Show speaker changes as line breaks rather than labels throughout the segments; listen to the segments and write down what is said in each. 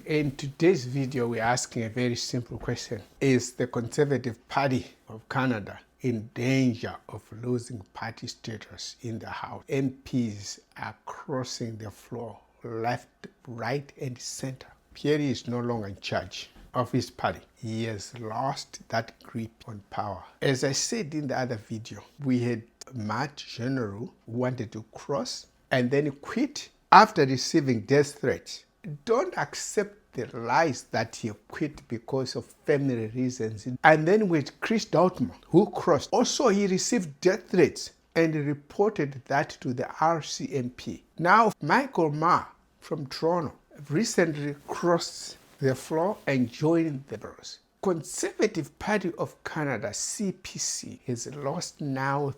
In today's video, we're asking a very simple question. Is the Conservative Party of Canada in danger of losing party status in the House? MPs are crossing the floor, left, right, and center. Pierre is no longer in charge of his party. He has lost that grip on power. As I said in the other video, we had Matt General who wanted to cross and then quit after receiving death threats. Don't accept the lies that he quit because of family reasons. And then with Chris Doutman, who crossed, also he received death threats and reported that to the RCMP. Now, Michael Ma from Toronto recently crossed the floor and joined the Liberals. Conservative Party of Canada, CPC, has lost now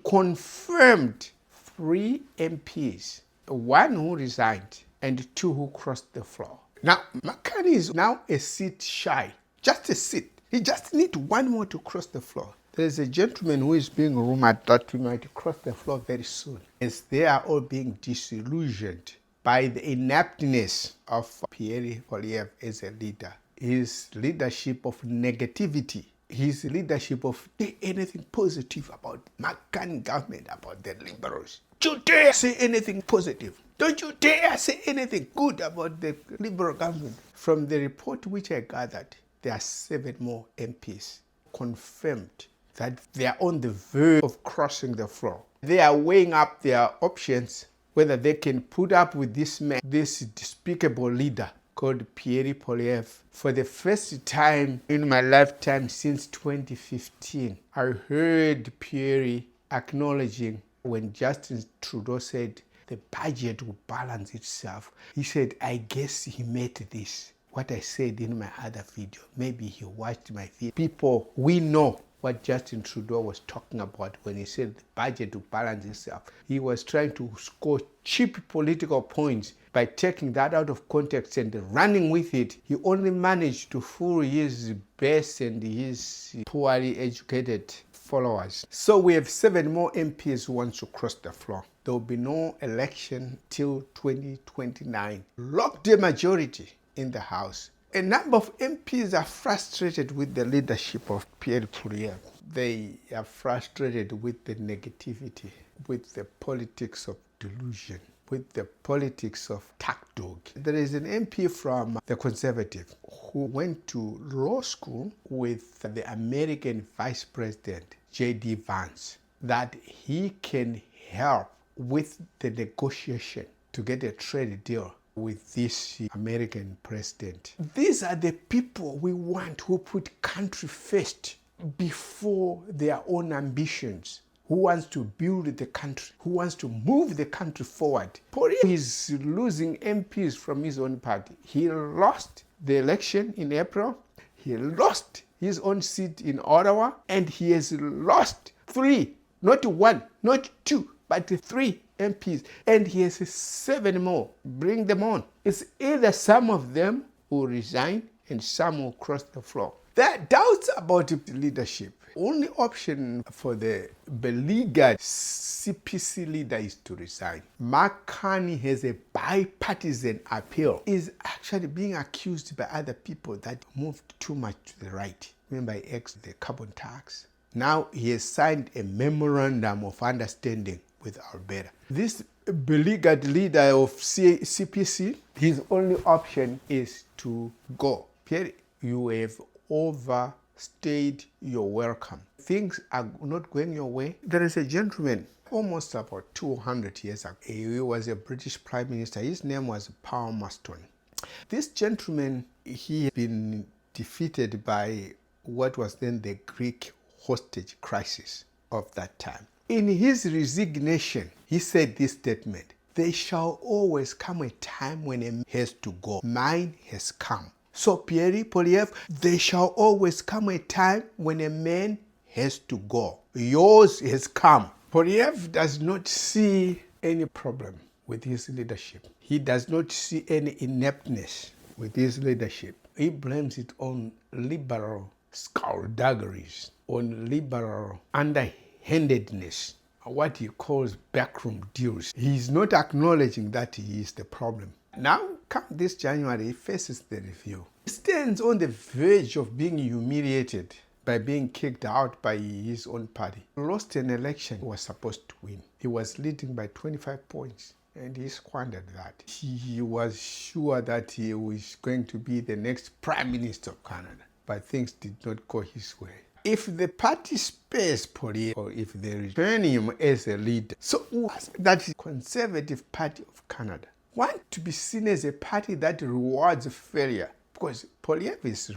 confirmed three MPs. One who resigned and two who crossed the floor. Now, McCartney is now a seat shy. Just a seat. He just needs one more to cross the floor. There's a gentleman who is being rumored that he might cross the floor very soon, as they are all being disillusioned by the ineptness of Pierre Poilievre as a leader. His leadership of negativity, his leadership of anything positive about McCartney government, about the Liberals. Don't you dare say anything positive. Don't you dare say anything good about the Liberal government. From the report which I gathered, there are 7 more MPs confirmed that they are on the verge of crossing the floor. They are weighing up their options, whether they can put up with this man, this despicable leader called Pierre Poilievre. For the first time in my lifetime since 2015, I heard Pierre acknowledging when Justin Trudeau said the budget will balance itself. He said, I guess he made this. What I said in my other video, maybe he watched my video. People, we know what Justin Trudeau was talking about when he said the budget will balance itself. He was trying to score cheap political points by taking that out of context and running with it. He only managed to fool his base and his poorly educated followers. So we have 7 more MPs who want to cross the floor. There will be no election till 2029. Locked a majority in the House. A number of MPs are frustrated with the leadership of Pierre Poilievre. They are frustrated with the negativity, with the politics of delusion, with the politics of tack dog. There is an MP from the Conservative who went to law school with the American Vice President, J.D. Vance, that he can help with the negotiation to get a trade deal with this American president. These are the people we want who put country first before their own ambitions, who wants to build the country, who wants to move the country forward. Poilievre is losing MPs from his own party. He lost the election in April. He lost his own seat in Ottawa, and he has lost 3, not 1, not 2, but 3 MPs, and he has 7 more. Bring them on. It's either some of them will resign and some will cross the floor. There are doubts about the leadership. Only option for the beleaguered CPC leader is to resign. McCartney has a bipartisan appeal. Is actually being accused by other people that moved too much to the right. Remember, he axed the carbon tax. Now he has signed a memorandum of understanding with Alberta. This beleaguered leader of CPC, his only option is to go. Pierre, you have overstayed your welcome. Things are not going your way. There is a gentleman almost about 200 years ago. He was a British Prime Minister. His name was Palmerston. This gentleman, he had been defeated by what was then the Greek hostage crisis of that time. In his resignation, he said this statement: there shall always come a time when a man has to go. Mine has come. So Pierre Poilievre, there shall always come a time when a man has to go. Yours has come. Poilievre does not see any problem with his leadership. He does not see any ineptness with his leadership. He blames it on liberal skullduggeries, on liberal underhandedness, what he calls backroom deals. He's not acknowledging that he is the problem. Now, come this January, he faces the review. He stands on the verge of being humiliated by being kicked out by his own party. He lost an election he was supposed to win. He was leading by 25 points. And he squandered that. He was sure that he was going to be the next Prime Minister of Canada, but things did not go his way. If the party spares Poilievre, or if they return him as a leader, so that is Conservative Party of Canada want to be seen as a party that rewards failure, because Poilievre is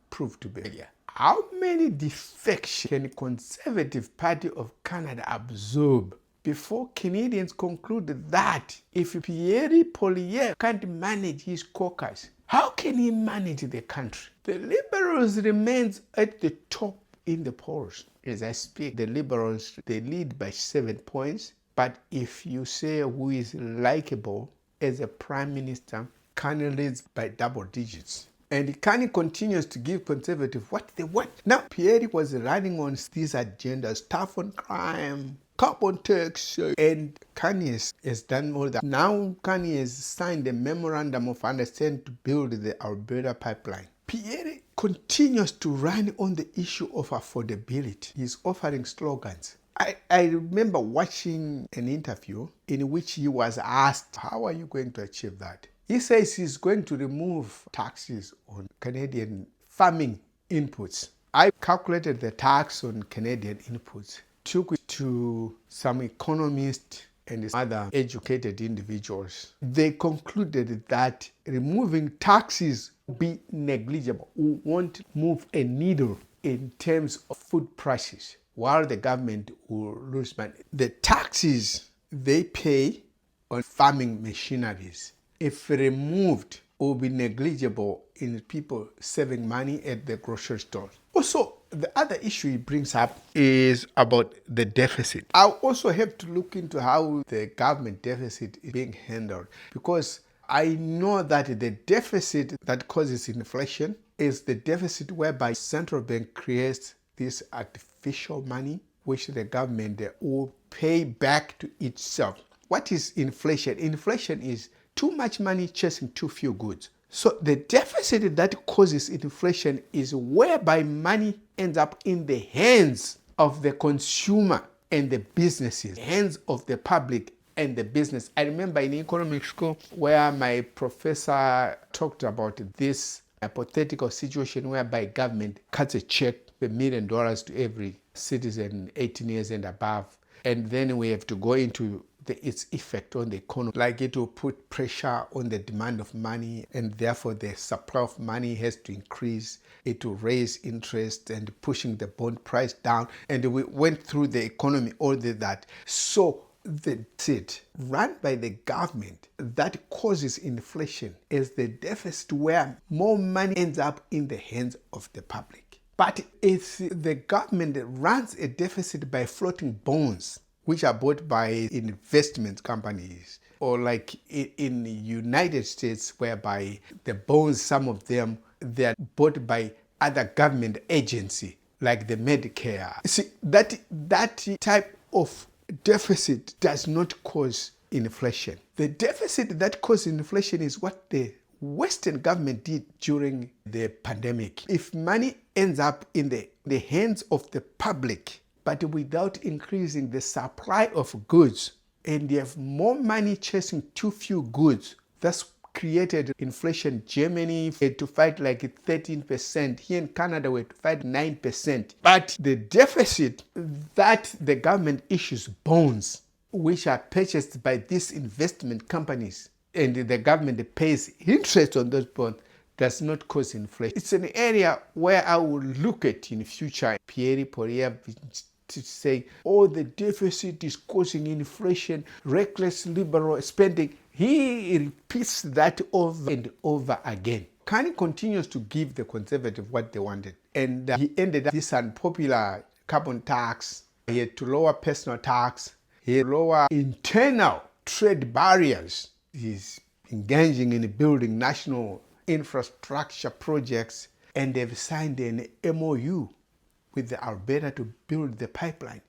proved to be failure. How many defections can Conservative Party of Canada absorb before Canadians conclude that if Pierre Poilievre can't manage his caucus, how can he manage the country? The Liberals remains at the top in the polls. As I speak, the Liberals, they lead by 7 points. But if you say who is likable as a Prime Minister, Carney leads by double digits. And Carney continues to give Conservative what they want. Now, Pierre was running on these agendas, tough on crime, carbon tax, and Carney has done all that. Now Carney has signed a memorandum of understanding to build the Alberta pipeline. Pierre continues to run on the issue of affordability. He's offering slogans. I remember watching an interview in which he was asked, how are you going to achieve that? He says he's going to remove taxes on Canadian farming inputs. I calculated the tax on Canadian inputs, took it to some economists and other educated individuals. They concluded that removing taxes will be negligible, won't move a needle in terms of food prices, while the government will lose money. The taxes they pay on farming machineries, if removed, will be negligible in people saving money at the grocery stores. Also, the other issue he brings up is about the deficit. I also have to look into how the government deficit is being handled, because I know that the deficit that causes inflation is the deficit whereby central bank creates this artificial money which the government will pay back to itself. What is inflation? Inflation is too much money chasing too few goods. So the deficit that causes inflation is whereby money ends up in the hands of the consumer and the businesses, hands of the public and the business. I remember in economic school where my professor talked about this hypothetical situation whereby government cuts a check $1 million to every citizen 18 years and above. And then we have to go into its effect on the economy. Like it will put pressure on the demand of money, and therefore the supply of money has to increase. It will raise interest and pushing the bond price down. And we went through the economy, all that. So the deficit run by the government that causes inflation is the deficit where more money ends up in the hands of the public. But it's the government that runs a deficit by floating bonds, which are bought by investment companies, or like in the United States, whereby the bonds, some of them, they're bought by other government agency, like the Medicare. See, that type of deficit does not cause inflation. The deficit that causes inflation is what the Western government did during the pandemic. If money ends up in the hands of the public, but without increasing the supply of goods, and you have more money chasing too few goods, that's created inflation. Germany had to fight like 13%. Here in Canada, we had to fight 9%. But the deficit that the government issues bonds, which are purchased by these investment companies, and the government pays interest on those bonds, does not cause inflation. It's an area where I will look at in future. Pierre Poilievre to say, oh, the deficit is causing inflation, reckless liberal spending. He repeats that over and over again. Carney continues to give the Conservative what they wanted. And he ended up this unpopular carbon tax. He had to lower personal tax. He had to lower internal trade barriers. He's engaging in building national infrastructure projects, and they've signed an MOU with the Alberta to build the pipeline.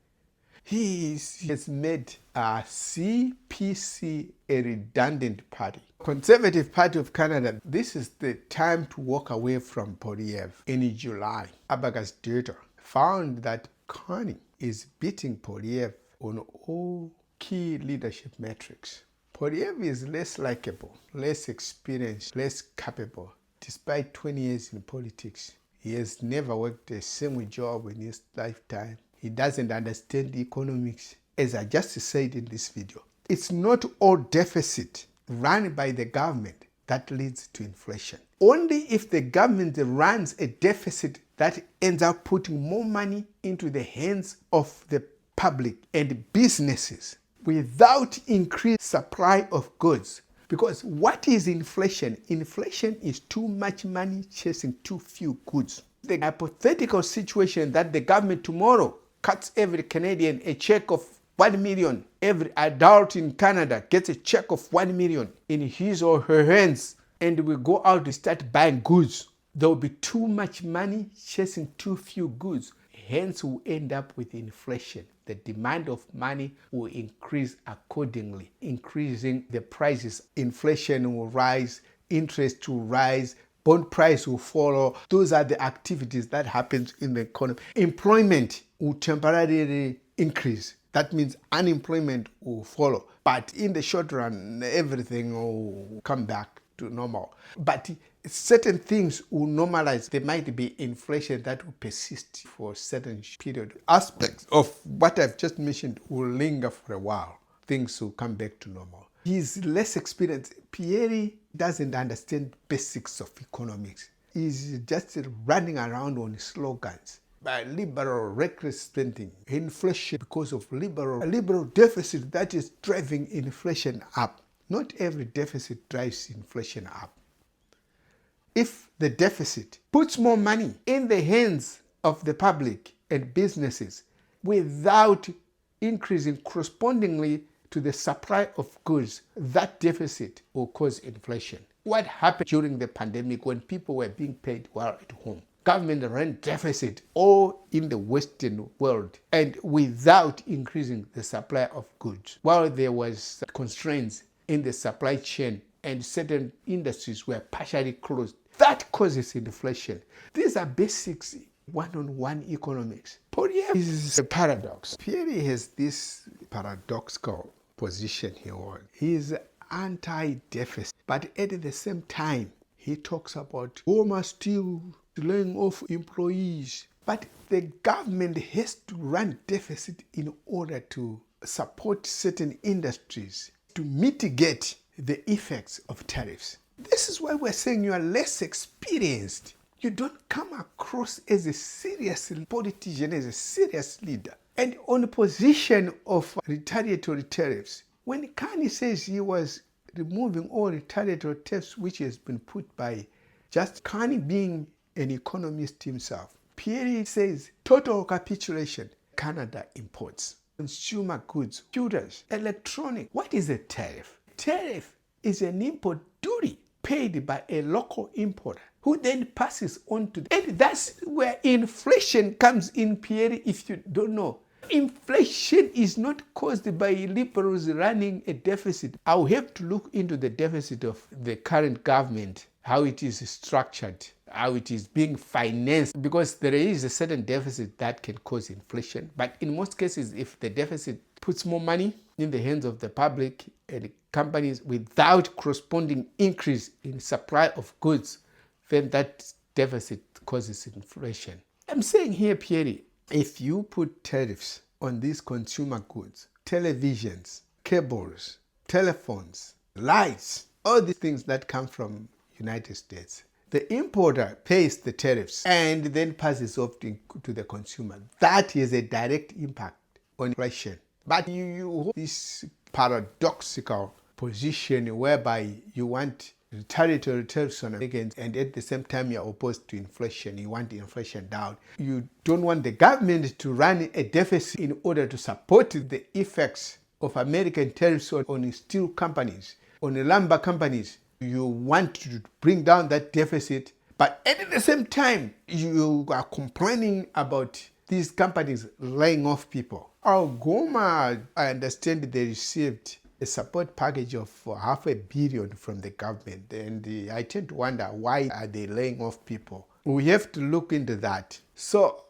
He has made CPC a redundant party. Conservative Party of Canada, this is the time to walk away from Poilievre. In July, Abaga's data found that Carney is beating Poilievre on all key leadership metrics. Poilievre is less likable, less experienced, less capable. Despite 20 years in politics, he has never worked a single job in his lifetime. He doesn't understand economics. As I just said in this video, it's not all deficit run by the government that leads to inflation. Only if the government runs a deficit that ends up putting more money into the hands of the public and businesses without increased supply of goods. Because what is inflation? Inflation is too much money chasing too few goods. The hypothetical situation that the government tomorrow cuts every Canadian a check of 1 million. Every adult in Canada gets a check of 1 million in his or her hands, and we go out to start buying goods. There will be too much money chasing too few goods. Hence, we'll end up with inflation. The demand of money will increase accordingly, increasing the prices. Inflation will rise, interest will rise, bond price will follow. Those are the activities that happen in the economy. Employment will temporarily increase. That means unemployment will follow. But in the short run, everything will come back to normal. But certain things will normalize. There might be inflation that will persist for a certain period. Aspects of what I've just mentioned will linger for a while. Things will come back to normal. He's less experienced. Pierre doesn't understand basics of economics. He's just running around on slogans. By liberal reckless spending, inflation because of liberal deficit that is driving inflation up. Not every deficit drives inflation up. If the deficit puts more money in the hands of the public and businesses without increasing correspondingly to the supply of goods, that deficit will cause inflation. What happened during the pandemic when people were being paid while at home? Government ran deficit all in the Western world and without increasing the supply of goods. While there was constraints in the supply chain and certain industries were partially closed, that causes inflation. These are basics one-on-one economics. Poilievre is a paradox. Pierre has this paradoxical position he holds. He is anti-deficit, but at the same time, he talks about Roma Steel laying off employees. But the government has to run deficit in order to support certain industries to mitigate the effects of tariffs. This is why we're saying you are less experienced. You don't come across as a serious politician, as a serious leader. And on the position of retaliatory tariffs, when Carney says he was removing all retaliatory tariffs which has been put by just Carney being an economist himself, Pierre says total capitulation. Canada imports consumer goods, computers, electronic. What is a tariff? Tariff is an import duty paid by a local importer who then passes on to and that's where inflation comes in, Pierre, if you don't know. Inflation is not caused by liberals running a deficit. I'll have to look into the deficit of the current government, how it is structured, how it is being financed, because there is a certain deficit that can cause inflation. But in most cases, if the deficit puts more money in the hands of the public and companies without corresponding increase in supply of goods, then that deficit causes inflation. I'm saying here, Pierre, if you put tariffs on these consumer goods, televisions, cables, telephones, lights, all these things that come from United States, the importer pays the tariffs and then passes off to the consumer. That is a direct impact on inflation. But you hold this paradoxical position whereby you want retaliatory tariffs on Americans and at the same time you're opposed to inflation. You want inflation down. You don't want the government to run a deficit in order to support the effects of American tariffs on steel companies, on the lumber companies. You want to bring down that deficit, but at the same time you are complaining about these companies laying off people. Goma, I understand they received a support package of $500 million from the government, and I tend to wonder, why are they laying off people? We have to look into that. So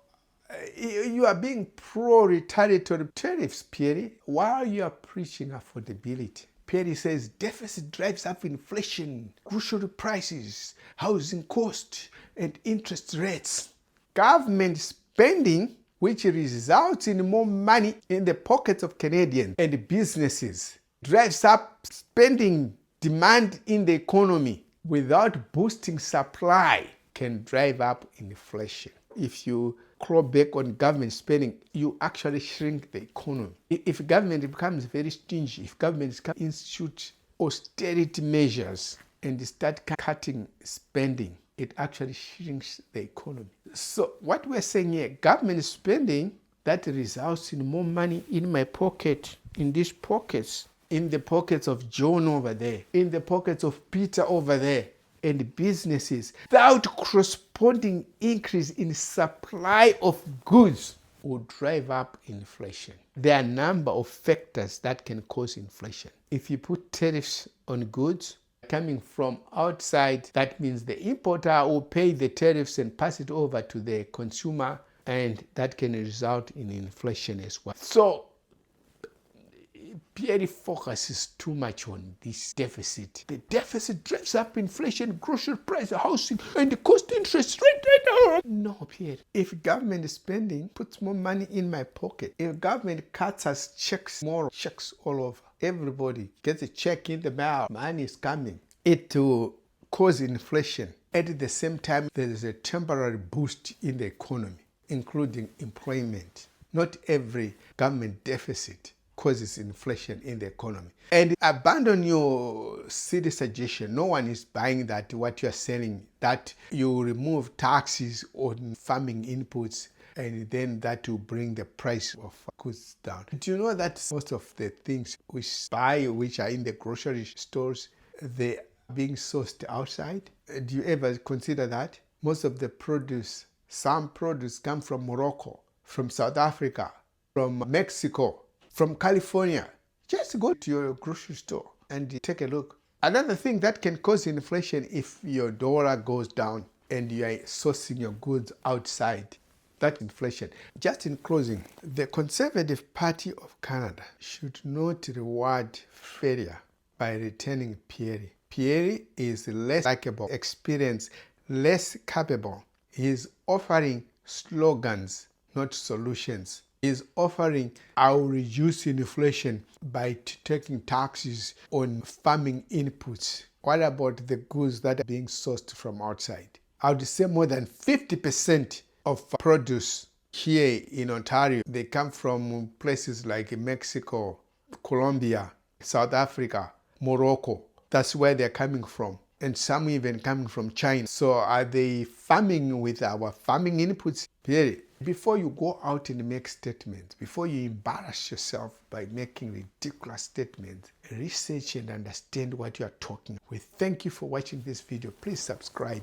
you are being pro-retaliatory tariffs, Pierre, while you are preaching affordability. Pierre says deficit drives up inflation, grocery prices, housing costs, and interest rates. Government spending, which results in more money in the pockets of Canadians and businesses, drives up spending demand in the economy without boosting supply, can drive up inflation. If you claw back on government spending, you actually shrink the economy. If government becomes very stingy, if government institutes austerity measures and start cutting spending, it actually shrinks the economy. So what we're saying here, government spending that results in more money in my pocket, in these pockets, in the pockets of John over there, in the pockets of Peter over there, and businesses, without corresponding increase in supply of goods, will drive up inflation. There are a number of factors that can cause inflation. If you put tariffs on goods coming from outside, that means the importer will pay the tariffs and pass it over to the consumer, and that can result in inflation as well. So Pierre focuses too much on this deficit. The deficit drives up inflation, grocery price, housing, and the cost interest rate. No, Pierre. If government spending puts more money in my pocket, if government cuts us checks, more checks all over, everybody gets a check in the mail, money is coming, it will cause inflation. At the same time, there is a temporary boost in the economy, including employment. Not every government deficit causes inflation in the economy. And abandon your silly suggestion. No one is buying that what you are selling, that you remove taxes on farming inputs and then that will bring the price of goods down. Do you know that most of the things we buy, which are in the grocery stores, they are being sourced outside? Do you ever consider that? Most of the produce, some produce come from Morocco, from South Africa, from Mexico, from California. Just go to your grocery store and take a look. Another thing that can cause inflation, if your dollar goes down and you are sourcing your goods outside, that's inflation. Just in closing, the Conservative Party of Canada should not reward failure by returning Pierre. Pierre is less likable, experienced, less capable. He is offering slogans, not solutions. Is offering, I will reduce inflation by taking taxes on farming inputs. What about the goods that are being sourced from outside? I would say more than 50% of produce here in Ontario, they come from places like Mexico, Colombia, South Africa, Morocco. That's where they're coming from. And some even coming from China. So are they farming with our farming inputs? Period. Before you go out and make statements, before you embarrass yourself by making ridiculous statements, research and understand what you are talking. We thank you for watching this video. Please subscribe.